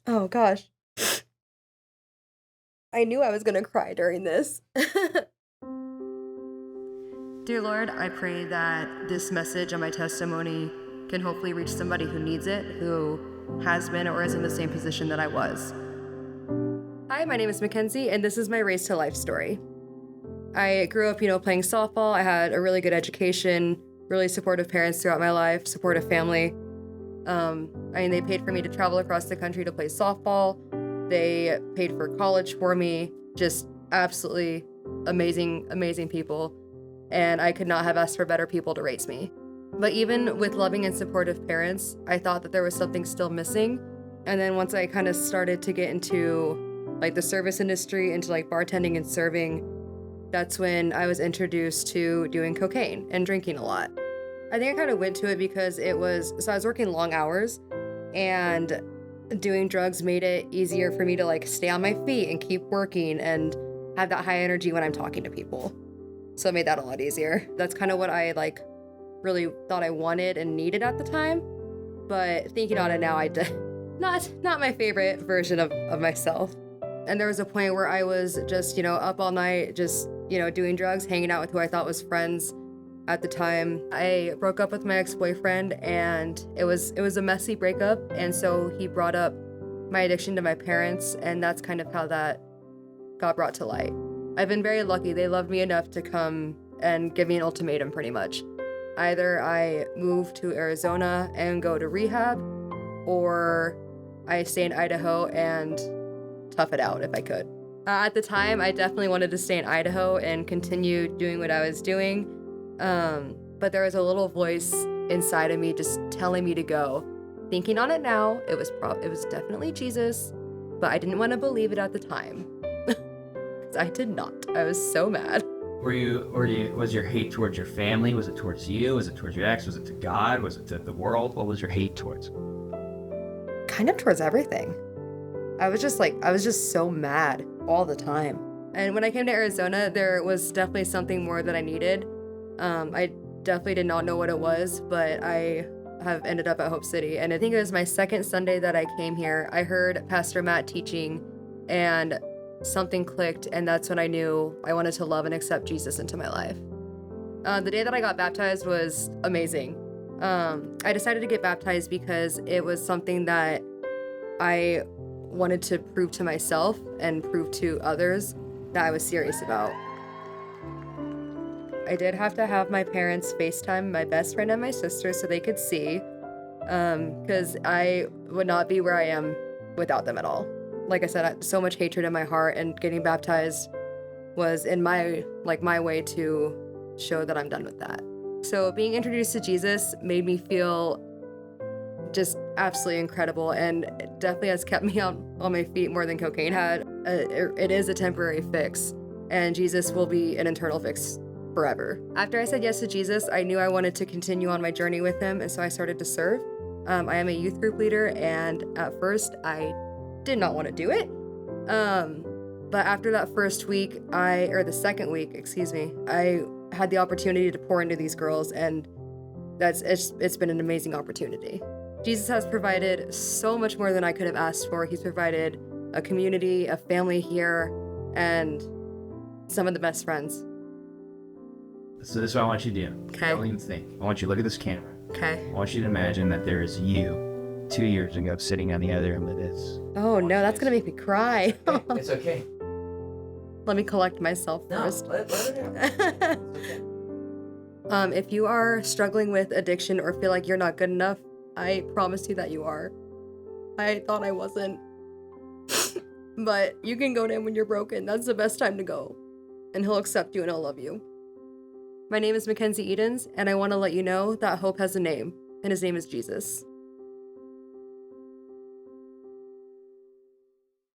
Oh gosh. I knew I was gonna cry during this. Dear Lord, I pray that this message and my testimony can hopefully reach somebody who needs it, who has been or is in the same position that I was. Hi, my name is Mackenzie, and this is my Race to Life story. I grew up, playing softball. I had a really good education, really supportive parents throughout my life, supportive family. They paid for me to travel across the country to play softball. They paid for college for me. Just absolutely amazing, amazing people. And I could not have asked for better people to raise me. But even with loving and supportive parents, I thought that there was something still missing. And then once I kind of started to get into like the service industry, into like bartending and serving, that's when I was introduced to doing cocaine and drinking a lot. I think I kind of went to it because I was working long hours and doing drugs made it easier for me to like stay on my feet and keep working and have that high energy when I'm talking to people. So it made that a lot easier. That's kind of what I like really thought I wanted and needed at the time. But thinking on it now, I did not my favorite version of myself. And there was a point where I was just, up all night, just, doing drugs, hanging out with who I thought was friends at the time. I broke up with my ex-boyfriend and it was a messy breakup. And so he brought up my addiction to my parents, and that's kind of how that got brought to light. I've been very lucky. They loved me enough to come and give me an ultimatum pretty much. Either I move to Arizona and go to rehab, or I stay in Idaho and tough it out if I could. At the time, I definitely wanted to stay in Idaho and continue doing what I was doing. But there was a little voice inside of me just telling me to go. Thinking on it now, it was definitely Jesus, but I didn't want to believe it at the time. 'Cause I did not. I was so mad. Was your hate towards your family? Was it towards you? Was it towards your ex? Was it to God? Was it to the world? What was your hate towards? Kind of towards everything. I was just so mad all the time. And when I came to Arizona, there was definitely something more that I needed. I definitely did not know what it was, but I have ended up at Hope City. And I think it was my second Sunday that I came here. I heard Pastor Matt teaching and something clicked, and that's when I knew I wanted to love and accept Jesus into my life. The day that I got baptized was amazing. I decided to get baptized because it was something that I wanted to prove to myself and prove to others that I was serious about. I did have to have my parents FaceTime my best friend and my sister so they could see, because I would not be where I am without them at all. Like I said, so much hatred in my heart, and getting baptized was in my way to show that I'm done with that. So being introduced to Jesus made me feel just absolutely incredible, and it definitely has kept me on my feet more than cocaine had. It is a temporary fix, and Jesus will be an eternal fix forever. After I said yes to Jesus, I knew I wanted to continue on my journey with him, and so I started to serve. I am a youth group leader, and at first I did not want to do it. But after that the second week, excuse me, I had the opportunity to pour into these girls, and it's been an amazing opportunity. Jesus has provided so much more than I could have asked for. He's provided a community, a family here, and some of the best friends. So this is what I want you to do. Okay. Don't even think. I want you to look at this camera. Okay. I want you to imagine that there is you 2 years ago sitting on the other end of this. Oh no, that's gonna make me cry. It's okay. Let me collect myself first. Let it out. It's okay. If you are struggling with addiction or feel like you're not good enough, I promise you that you are. I thought I wasn't. But you can go to him when you're broken. That's the best time to go. And he'll accept you and he'll love you. My name is Mackenzie Edens, and I want to let you know that hope has a name, and his name is Jesus.